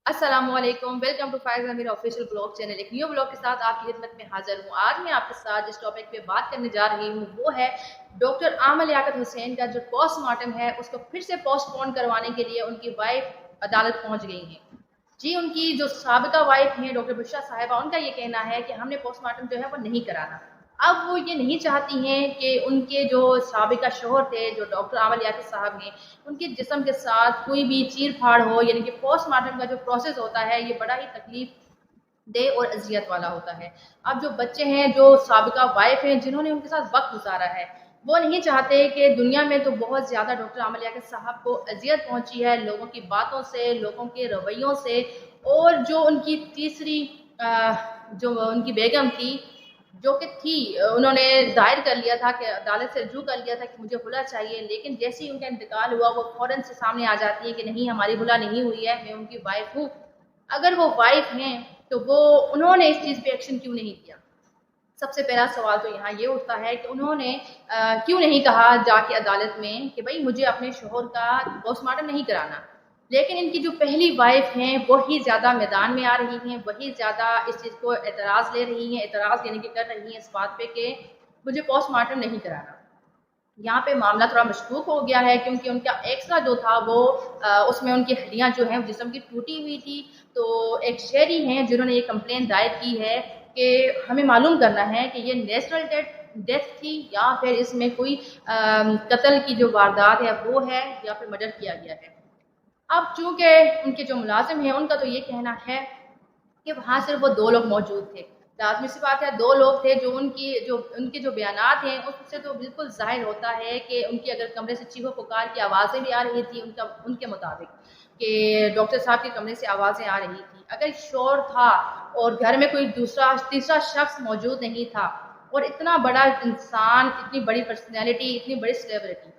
السلام علیکم، welcome to Faez Amir official blog channel. ایک نیو بلاگ کے ساتھ آپ کی خدمت میں حاضر ہوں۔ آج میں آپ کے ساتھ جس ٹاپک پہ بات کرنے جا رہی ہوں وہ ہے ڈاکٹر عامر لیاقت حسین کا جو پوسٹ مارٹم ہے اس کو پھر سے پوسٹ پون کروانے کے لیے ان کی وائف عدالت پہنچ گئی ہیں۔ جی، ان کی جو سابقہ وائف ہیں ڈاکٹر بشرا صاحبہ، ان کا یہ کہنا ہے کہ ہم نے پوسٹ مارٹم جو ہے وہ نہیں کرانا۔ اب وہ یہ نہیں چاہتی ہیں کہ ان کے جو سابقہ شوہر تھے جو ڈاکٹر عامر لیاقت صاحب ہیں، ان کے جسم کے ساتھ کوئی بھی چیر پھاڑ ہو، یعنی کہ پوسٹ مارٹم کا جو پروسیس ہوتا ہے یہ بڑا ہی تکلیف دہ اور اذیت والا ہوتا ہے۔ اب جو بچے ہیں، جو سابقہ وائف ہیں، جنہوں نے ان کے ساتھ وقت گزارا ہے، وہ نہیں چاہتے کہ دنیا میں تو بہت زیادہ ڈاکٹر عامر لیاقت صاحب کو اذیت پہنچی ہے لوگوں کی باتوں سے، لوگوں کے رویوں سے، اور جو ان کی تیسری جو ان کی بیگم تھی، جو کہ تھی، انہوں نے ظاہر کر لیا تھا کہ عدالت سے رجوع کر لیا تھا کہ مجھے خلا چاہیے، لیکن جیسے ہی ان کا انتقال ہوا وہ فوراً سے سامنے آ جاتی ہے کہ نہیں، ہماری خلا نہیں ہوئی ہے، میں ان کی وائف ہوں۔ اگر وہ وائف ہیں تو انہوں نے اس چیز پہ ایکشن کیوں نہیں کیا؟ سب سے پہلا سوال تو یہاں یہ اٹھتا ہے کہ انہوں نے کیوں نہیں کہا جا کے عدالت میں کہ بھائی مجھے اپنے شوہر کا پوسٹ مارٹم نہیں کرانا۔ لیکن ان کی جو پہلی وائف ہیں وہی زیادہ میدان میں آ رہی ہیں، وہی زیادہ اس چیز کو اعتراض لے رہی ہیں، اعتراض یعنی کہ کر رہی ہیں اس بات پہ کہ مجھے پوسٹ مارٹم نہیں کرانا۔ یہاں پہ معاملہ تھوڑا مشکوک ہو گیا ہے کیونکہ ان کا ایکسرا جو تھا وہ اس میں ان کی ہڈیاں جو ہیں جسم کی ٹوٹی ہوئی تھی۔ تو ایک شہری ہیں جنہوں نے یہ کمپلین دائر کی ہے کہ ہمیں معلوم کرنا ہے کہ یہ نیچرل ڈیتھ تھی یا پھر اس میں کوئی قتل کی جو واردات ہے وہ ہے یا پھر مرڈر کیا گیا ہے۔ اب چونکہ ان کے جو ملازم ہیں ان کا تو یہ کہنا ہے کہ وہاں صرف وہ دو لوگ موجود تھے۔ لازمی سی بات ہے، دو لوگ تھے جو ان کے جو بیانات ہیں اس سے تو بالکل ظاہر ہوتا ہے کہ ان کی اگر کمرے سے چیخو پکار کی آوازیں بھی آ رہی تھی ان کے مطابق کہ ڈاکٹر صاحب کے کمرے سے آوازیں آ رہی تھی۔ اگر شور تھا اور گھر میں کوئی تیسرا شخص موجود نہیں تھا اور اتنا بڑا انسان، اتنی بڑی پرسنالٹی، اتنی بڑی سیلیبریٹی،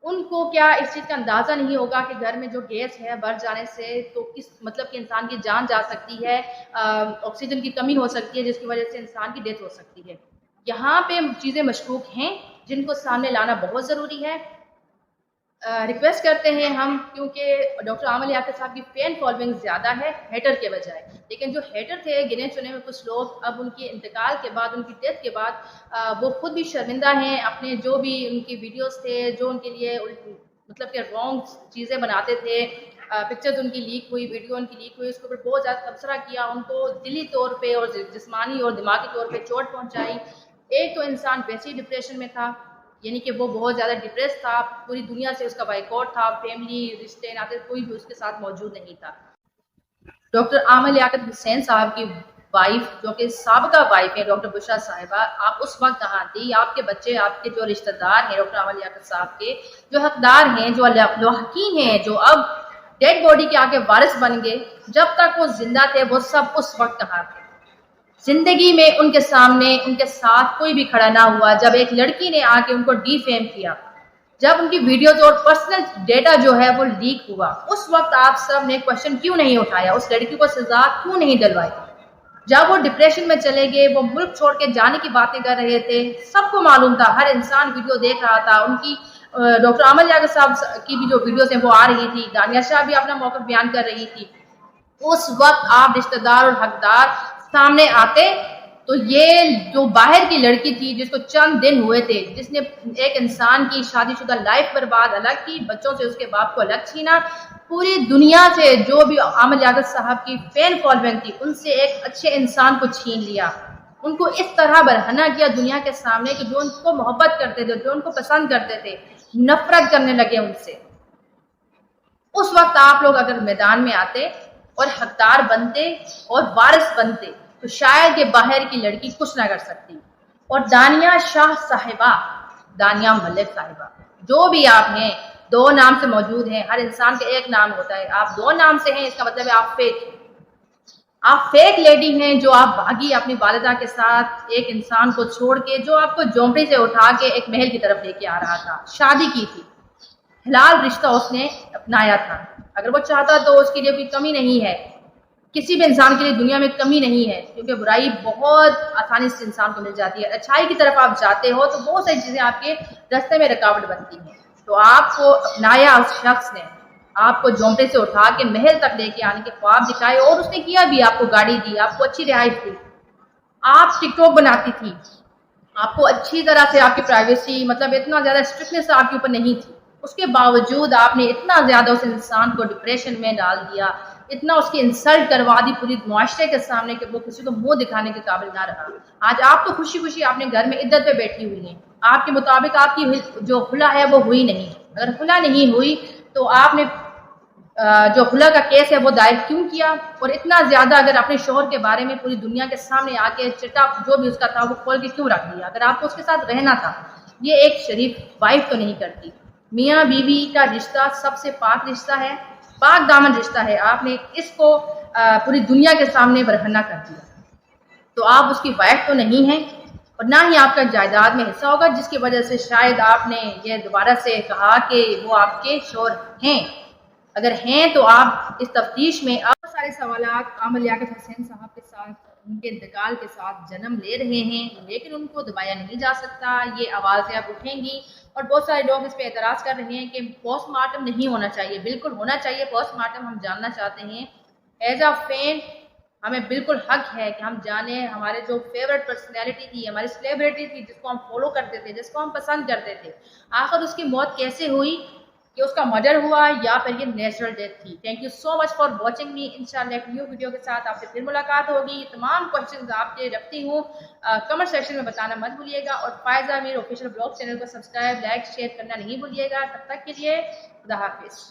ان کو کیا اس چیز کا اندازہ نہیں ہوگا کہ گھر میں جو گیس ہے بڑھ جانے سے تو کس مطلب کہ انسان کی جان جا سکتی ہے، آکسیجن کی کمی ہو سکتی ہے جس کی وجہ سے انسان کی ڈیتھ ہو سکتی ہے۔ یہاں پہ چیزیں مشکوک ہیں جن کو سامنے لانا بہت ضروری ہے۔ ریکویسٹ کرتے ہیں ہم، کیونکہ ڈاکٹر عامر لیاقت صاحب کی فین فالوئنگ زیادہ ہے ہیٹر کے بجائے، لیکن جو ہیٹر تھے گنے چنے میں کچھ لوگ، اب ان کے انتقال کے بعد، ان کی ڈیتھ کے بعد وہ خود بھی شرمندہ ہیں اپنے جو بھی ان کی ویڈیوز تھے جو ان کے لیے مطلب کہ رانگ چیزیں بناتے تھے، پکچرز ان کی لیک ہوئی، ویڈیو ان کی لیک ہوئی، اس کے اوپر بہت زیادہ تبصرہ کیا، ان کو دلی طور پہ اور جسمانی اور دماغی طور پہ چوٹ پہنچائی۔ ایک تو انسان ویسے ہی ڈپریشن میں تھا، یعنی کہ وہ بہت زیادہ ڈپریس تھا، پوری دنیا سے اس کا بائیکاٹ تھا، فیملی، رشتے ناطے کوئی بھی اس کے ساتھ موجود نہیں تھا۔ ڈاکٹر عامر لیاقت حسین صاحب کی وائف جو کہ سابقہ وائف ہے ڈاکٹر بشرا صاحبہ، آپ اس وقت کہاں تھی؟ آپ کے بچے، آپ کے جو رشتہ دار ہیں ڈاکٹر عامر لیاقت صاحب کے، جو حقدار ہیں، جو لواحقین ہیں، جو اب ڈیڈ باڈی کے آگے وارث بن گئے، جب تک وہ زندہ تھے وہ سب اس وقت کہاں تھے؟ زندگی میں ان کے سامنے، ان کے ساتھ کوئی بھی کھڑا نہ ہوا۔ جب ایک لڑکی نے آ کے ان کو ڈی فیم کیا، جب ان کی ویڈیوز اور پرسنل ڈیٹا جو ہے وہ لیک ہوا، اس وقت آپ سب نے کوشچن کیوں نہیں اٹھایا؟ اس لڑکی کو سزا کیوں نہیں دلوائی؟ جب وہ ڈپریشن میں چلے گئے، وہ ملک چھوڑ کے جانے کی باتیں کر رہے تھے، سب کو معلوم تھا، ہر انسان ویڈیو دیکھ رہا تھا، ان کی ڈاکٹر عامر لیاقت صاحب کی بھی جو ویڈیوز ہیں وہ آ رہی تھی، دانیہ شاہ بھی اپنا موقف بیان کر رہی تھی۔ اس وقت آپ رشتہ دار اور حقدار سامنے آتے تو یہ جو باہر کی لڑکی تھی جس کو چند دن ہوئے تھے، جس نے ایک انسان کی شادی شدہ لائف برباد الگ کی، بچوں سے اس کے باپ کو الگ چھینا، پوری دنیا سے جو بھی عامر لیاقت صاحب کی فین فالوئنگ تھی ان سے ایک اچھے انسان کو چھین لیا، ان کو اس طرح برہنہ کیا دنیا کے سامنے کہ جو ان کو محبت کرتے تھے، جو ان کو پسند کرتے تھے، نفرت کرنے لگے ان سے۔ اس وقت آپ لوگ اگر میدان میں آتے اور حقدار بنتے اور وارث بنتے تو شاید یہ باہر کی لڑکی کچھ نہ کر سکتی۔ اور دانیہ شاہ صاحبہ، دانیہ ملک صاحبہ، جو بھی آپ ہیں، دو نام سے موجود ہیں، ہر انسان کا ایک نام ہوتا ہے، آپ دو نام سے ہیں اس کا مطلب ہے آپ فیک ہیں، آپ فیک لیڈی ہیں جو آپ بھاگی اپنی والدہ کے ساتھ ایک انسان کو چھوڑ کے، جو آپ کو جھونپڑی سے اٹھا کے ایک محل کی طرف لے کے آ رہا تھا، شادی کی تھی، حلال رشتہ اس نے اپنایا تھا، اگر وہ چاہتا تو اس کے لیے کوئی کمی نہیں ہے، کسی بھی انسان کے لیے دنیا میں کمی نہیں ہے، کیونکہ برائی بہت آسانی سے انسان کو مل جاتی ہے، اچھائی کی طرف آپ جاتے ہو تو بہت ساری چیزیں آپ کے راستے میں رکاوٹ بنتی ہیں، تو آپ کو اپنایا اس شخص نے، آپ کو جھونپڑے سے اٹھا کے محل تک لے کے آنے کے خواب دکھائے، اور اس نے کیا بھی، آپ کو گاڑی دی، آپ کو اچھی رہائش دی، آپ ٹک ٹاک بناتی تھی، آپ کو اچھی طرح سے آپ کی پرائیویسی، مطلب اتنا زیادہ اسٹرکٹنس آپ کے اوپر نہیں تھی، اس کے باوجود آپ نے اتنا زیادہ اس انسان کو ڈپریشن میں ڈال دیا، اتنا اس کی انسلٹ کروا دی پوری معاشرے کے سامنے کہ وہ کسی کو منہ دکھانے کے قابل نہ رہا۔ آج آپ تو خوشی خوشی اپنے گھر میں عدت پہ بیٹھی ہوئی ہیں، آپ کے مطابق آپ کی جو خلا ہے وہ ہوئی نہیں، اگر خلا نہیں ہوئی تو آپ نے جو خلا کا کیس ہے وہ دائر کیوں کیا، اور اتنا زیادہ اگر اپنے شوہر کے بارے میں پوری دنیا کے سامنے آ کے چٹا جو بھی اس کا تھا وہ کھول کے کیوں رکھ دیا، اگر آپ کو اس کے ساتھ رہنا تھا؟ یہ ایک شریف وائف تو نہیں کرتی۔ میاں بیوی کا رشتہ سب سے پاک رشتہ ہے، پاک دامن رشتہ ہے، آپ نے اس کو پوری دنیا کے سامنے برہنہ کر دیا، تو آپ اس کی وائف تو نہیں ہیں، اور نہ ہی آپ کا جائیداد میں حصہ ہوگا، جس کی وجہ سے شاید آپ نے یہ دوبارہ سے کہا کہ وہ آپ کے شوہر ہیں۔ اگر ہیں تو آپ اس تفتیش میں بہت سارے سوالات عامر لیاقت حسین صاحب کے ساتھ ان کے انتقال کے ساتھ جنم لے رہے ہیں، لیکن ان کو دبایا نہیں جا سکتا، یہ آوازیں اب اٹھیں گی، اور بہت سارے لوگ اس پہ اعتراض کر رہے ہیں کہ پوسٹ مارٹم نہیں ہونا چاہیے۔ بالکل ہونا چاہیے پوسٹ مارٹم، ہم جاننا چاہتے ہیں ایز اے فین، ہمیں بالکل حق ہے کہ ہم جانیں ہمارے جو فیورٹ پرسنالٹی تھی، ہماری سیلیبریٹی تھی، جس کو ہم فالو کرتے تھے، جس کو ہم پسند کرتے تھے، آخر اس کی موت کیسے ہوئی، کہ اس کا مرڈر ہوا یا پھر یہ نیچرل ڈیتھ تھی۔ Thank you so much for watching me, انشاءاللہ ایک نیو ویڈیو کے ساتھ آپ سے پھر ملاقات ہوگی۔ تمام کوشچنز آپ کے رکھتی ہوں، کمنٹ سیکشن میں بتانا مت بھولیے گا، اور فائزہ امیر آفیشیل بلاگ چینل کو سبسکرائب، لائک، شیئر کرنا نہیں بھولیے گا۔ تب تک کے لیے خدا حافظ۔